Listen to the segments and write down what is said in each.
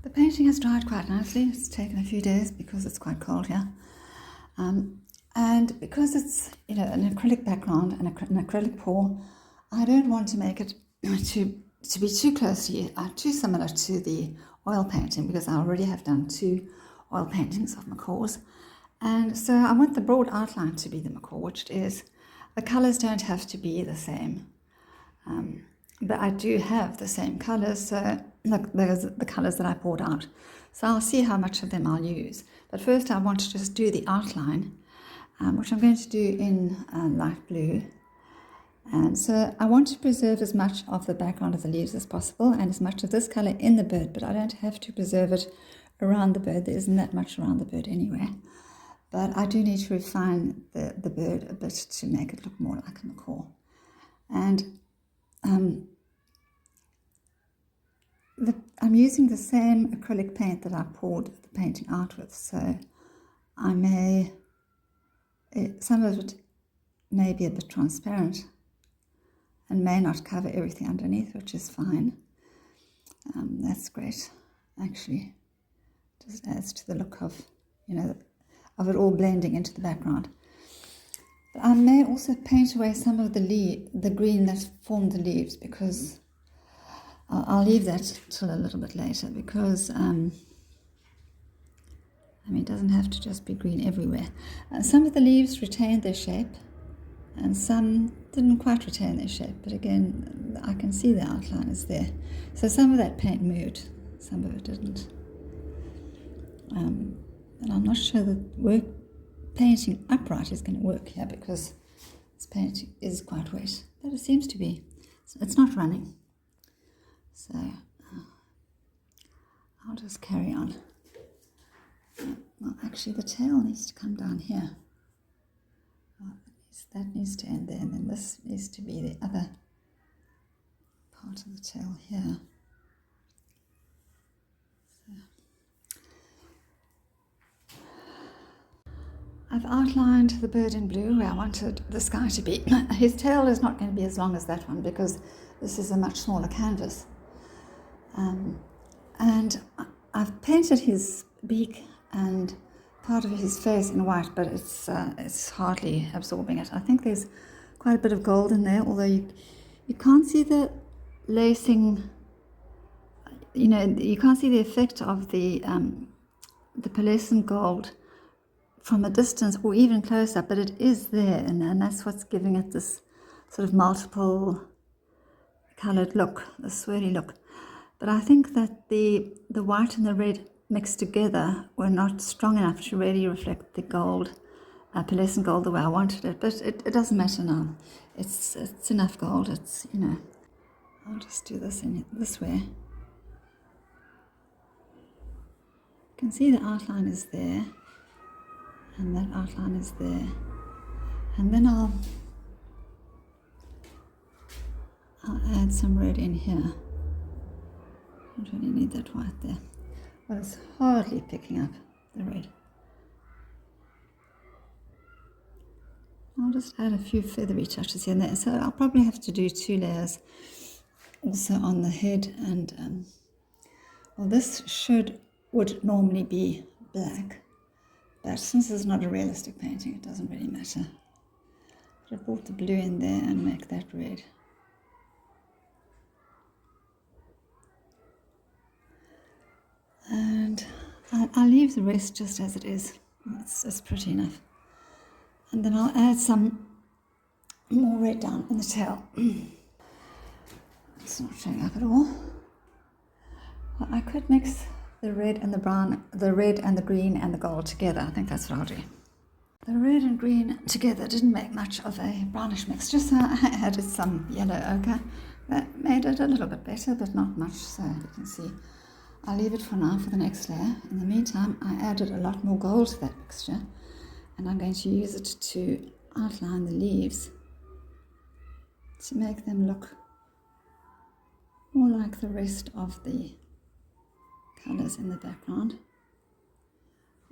The painting has dried quite nicely. It's taken a few days because it's quite cold here. And because it's an acrylic background and an acrylic pour, I don't want to make it to be too closely, too similar to the oil painting, because I already have done 2 oil paintings of macaws. And so I want the broad outline to be the macaw, which it is. The colours don't have to be the same. But I do have the same colours, so look, those are the colours that I poured out. So I'll see how much of them I'll use. But first I want to just do the outline, which I'm going to do in light blue. And so I want to preserve as much of the background of the leaves as possible and as much of this colour in the bird, but I don't have to preserve it around the bird. There isn't that much around the bird anyway. But I do need to refine the bird a bit to make it look more like a macaw. And I'm using the same acrylic paint that I poured the painting out with, so some of it may be a bit transparent and may not cover everything underneath, which is fine. That's great, actually. Just adds to the look of, of it all blending into the background. But I may also paint away some of the green that formed the leaves, because I'll leave that till a little bit later, because it doesn't have to just be green everywhere. Some of the leaves retained their shape, and some didn't quite retain their shape, but again, I can see the outline is there. So some of that paint moved, some of it didn't. And I'm not sure that painting upright is going to work here, because this painting is quite wet, but it seems to be. So it's not running. So I'll just carry on. Well, actually, the tail needs to come down here. That needs to end there, and then this needs to be the other part of the tail here. So I've outlined the bird in blue where I wanted this guy to be. His tail is not going to be as long as that one, because this is a much smaller canvas. And I've painted his beak and part of his face in white, but it's hardly absorbing it. I think there's quite a bit of gold in there, although you can't see the lacing. You can't see the effect of the pearlescent gold from a distance or even close up, but it is there, and that's what's giving it this sort of multiple coloured look, the swirly look. But I think that the white and the red mixed together were not strong enough to really reflect the gold, pearlescent gold, the way I wanted it. But it doesn't matter now. It's enough gold. It's I'll just do this in this way. You can see the outline is there, and that outline is there, and then I'll add some red in here. I don't really need that white there. Well, it's hardly picking up the red. I'll just add a few feathery touches here and there. So I'll probably have to do 2 layers also on the head, and well, this would normally be black, but since it's not a realistic painting, it doesn't really matter. But I brought the blue in there and make that red. And I'll leave the rest just as it is. It's pretty enough. And then I'll add some more red down in the tail. It's not showing up at all. Well, I could mix the red and the brown, the red and the green and the gold together. I think that's what I'll do. The red and green together didn't make much of a brownish mix, just so I added some yellow ochre. That made it a little bit better, but not much, so you can see. I'll leave it for now for the next layer. In the meantime, I added a lot more gold to that mixture, and I'm going to use it to outline the leaves to make them look more like the rest of the colours in the background.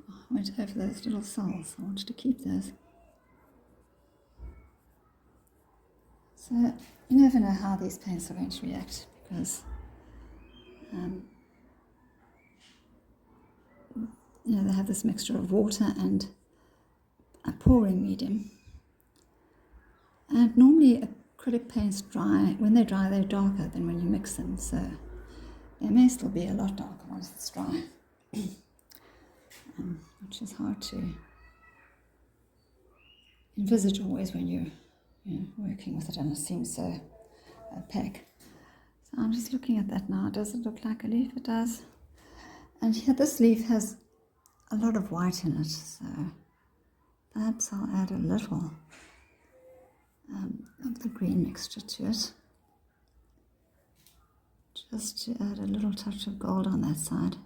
Oh, I went over those little soles. I wanted to keep those. So you never know how these paints are going to react, because they have this mixture of water and a pouring medium. And normally acrylic paints dry, when they dry, they're darker than when you mix them, so they may still be a lot darker once it's dry, which is hard to envisage always when you're working with it and it seems so opaque. So I'm just looking at that now. Does it look like a leaf? It does. And here, this leaf has a lot of white in it, so perhaps I'll add a little of the green mixture to it, just to add a little touch of gold on that side.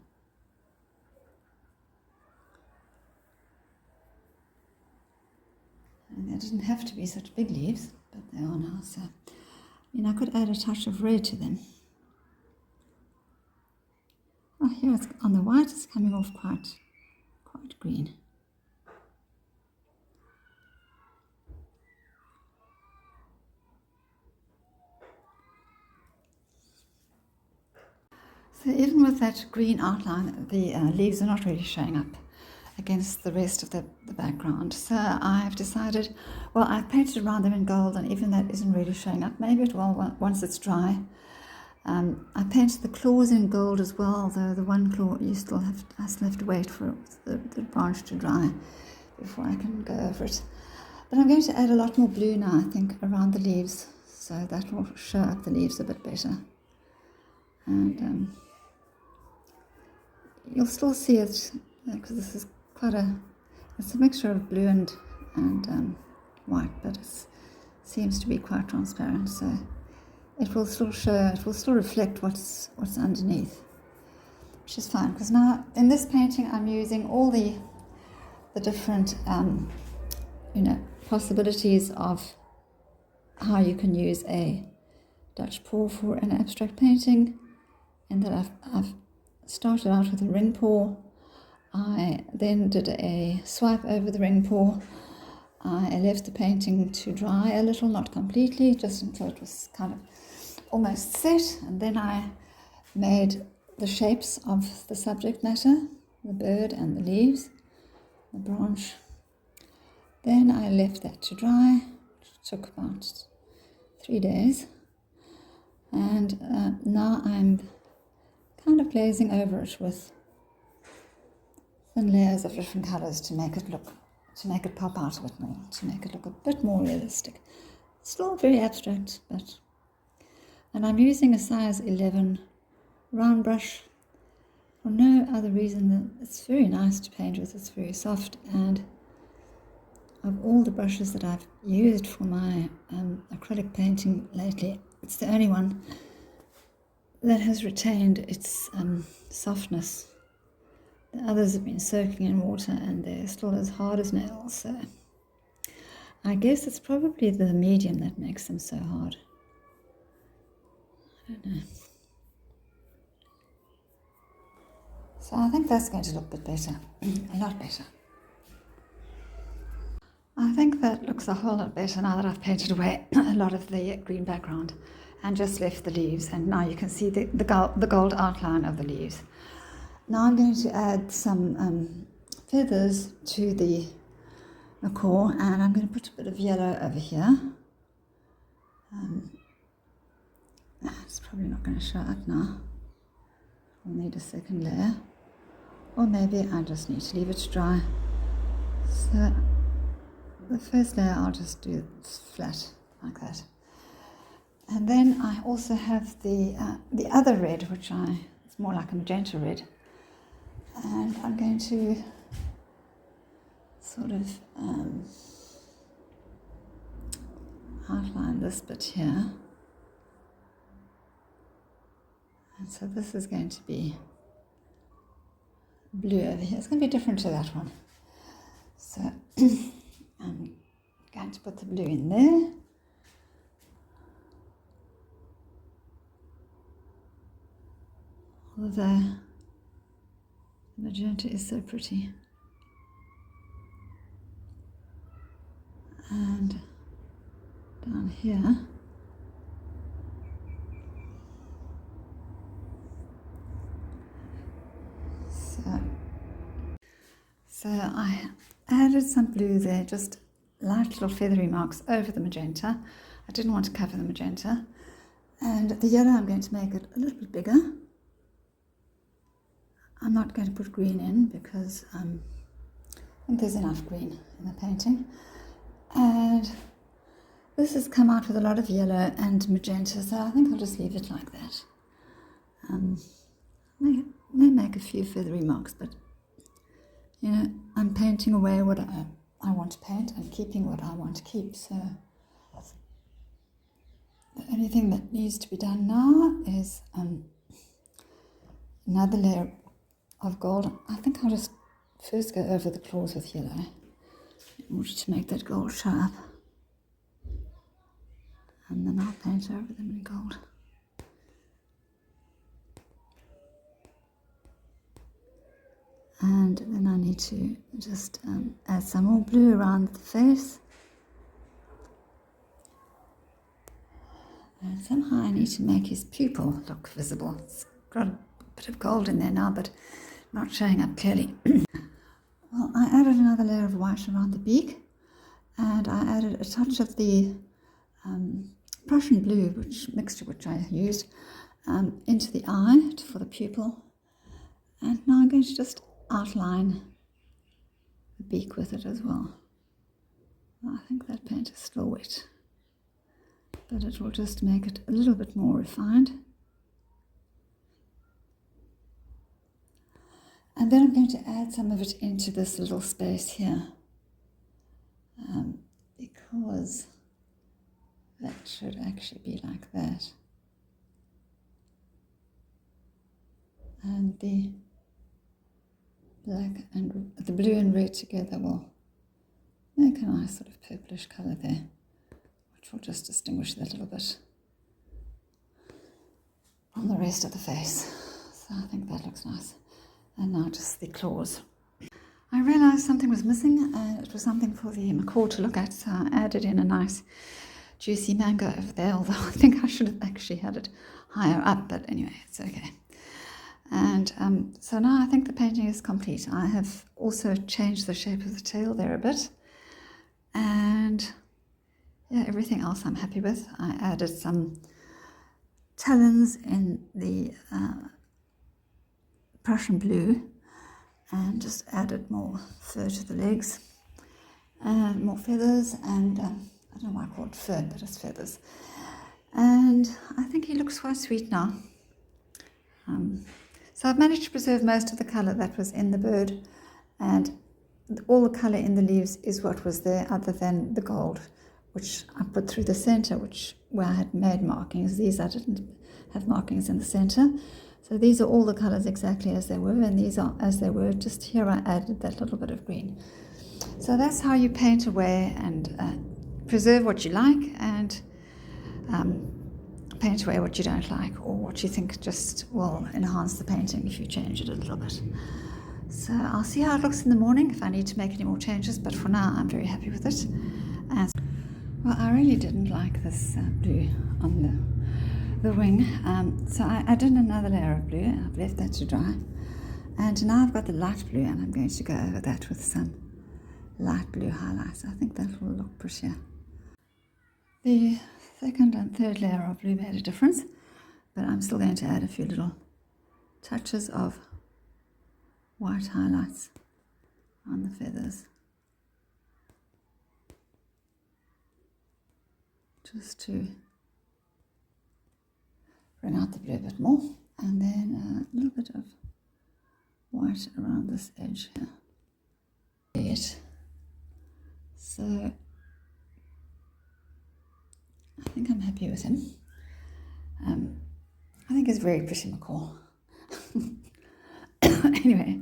And they didn't have to be such big leaves, but they are now, so I could add a touch of red to them. Oh, here it's on the white, it's coming off quite green. So even with that green outline, the leaves are not really showing up against the rest of the background. So I've decided, well, I've painted around them in gold, and even that isn't really showing up. Maybe it will once it's dry. I painted the claws in gold as well, though the one claw I still have to wait for the branch to dry before I can go over it. But I'm going to add a lot more blue now, I think, around the leaves, so that will show up the leaves a bit better. And you'll still see it, because this is it's a mixture of blue and white, but it seems to be quite transparent, so it will still show, it will still reflect what's underneath, which is fine, because now in this painting I'm using all the different possibilities of how you can use a Dutch pour for an abstract painting, and that I've started out with a ring pour. I then did a swipe over the ring pour. I left the painting to dry a little, not completely, just until it was kind of almost set, and then I made the shapes of the subject matter, the bird and the leaves, the branch. Then I left that to dry, which took about 3 days, and now I'm kind of glazing over it with thin layers of different colours to make it pop out a bit more, to make it look a bit more realistic. Still very abstract, and I'm using a size 11 round brush for no other reason than it's very nice to paint with. It's very soft, and of all the brushes that I've used for my acrylic painting lately, it's the only one that has retained its softness. The others have been soaking in water and they're still as hard as nails, so I guess it's probably the medium that makes them so hard. I don't know. So I think that's going to look a bit better, a lot better. I think that looks a whole lot better now that I've painted away a lot of the green background and just left the leaves, and now you can see the gold outline of the leaves. Now I'm going to add some feathers to the macaw, and I'm going to put a bit of yellow over here. It's probably not going to show up now. I'll need a second layer, or maybe I just need to leave it to dry. So the first layer I'll just do flat like that, and then I also have the other red, which it's more like a magenta red, and I'm going to sort of outline this bit here, and so this is going to be blue over here. It's going to be different to that one, so I'm going to put the blue in there. Although the magenta is so pretty. And down here, so So I added some blue there, just light little feathery marks over the magenta. I didn't want to cover the magenta. And the yellow, I'm going to make it a little bit bigger. I'm not going to put green in because I think there's enough green in the painting. And this has come out with a lot of yellow and magenta, so I think I'll just leave it like that. May make a few feathery marks, but you know, I'm painting away what I want to paint and keeping what I want to keep. So the only thing that needs to be done now is another layer of gold. I think I'll just first go over the claws with yellow in order to make that gold show up. And then I'll paint over them in gold. And then I need to just add some more blue around the face. And somehow I need to make his pupil look visible. It's got a bit of gold in there now, but not showing up clearly. Well, I added another layer of white around the beak, and I added a touch of the Prussian blue, which I used, into the eye for the pupil. And now I'm going to just outline the beak with it as well. I think that paint is still wet, but it will just make it a little bit more refined. And then I'm going to add some of it into this little space here, because that should actually be like that. And the black and the blue and red together will make a nice sort of purplish colour there, which will just distinguish that a little bit from the rest of the face. So I think that looks nice. And now just the claws. I realised something was missing, and it was something for the macaw to look at, so I added in a nice juicy mango over there, although I think I should have actually had it higher up, but anyway, it's okay. And so now I think the painting is complete. I have also changed the shape of the tail there a bit, and yeah, everything else I'm happy with. I added some talons in the Prussian blue and just added more fur to the legs and more feathers, and I don't know why I call it fur, but it's feathers. And I think he looks quite sweet now. So I've managed to preserve most of the colour that was in the bird, and all the colour in the leaves is what was there, other than the gold, which I put through the centre, where I had made markings. These I didn't have markings in the centre. So these are all the colours exactly as they were, and these are as they were. Just here I added that little bit of green. So that's how you paint away and preserve what you like, and paint away what you don't like, or what you think just will enhance the painting if you change it a little bit. So I'll see how it looks in the morning, if I need to make any more changes, but for now I'm very happy with it. And well, I really didn't like this blue on the wing, so I did another layer of blue, and I've left that to dry. And now I've got the light blue, and I'm going to go over that with some light blue highlights. I think that will look prettier. The second and third layer of blue made a difference, but I'm still going to add a few little touches of white highlights on the feathers, just to bring out the blue a bit more, and then a little bit of white around this edge here. So I think I'm happy with him. I think he's a very pretty macaw. Anyway,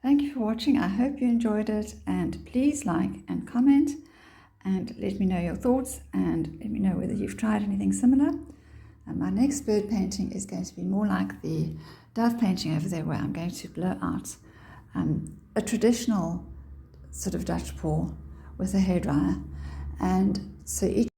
thank you for watching. I hope you enjoyed it, and please like and comment and let me know your thoughts, and let me know whether you've tried anything similar. And my next bird painting is going to be more like the dove painting over there, where I'm going to blow out a traditional sort of Dutch paw with a hairdryer, and so each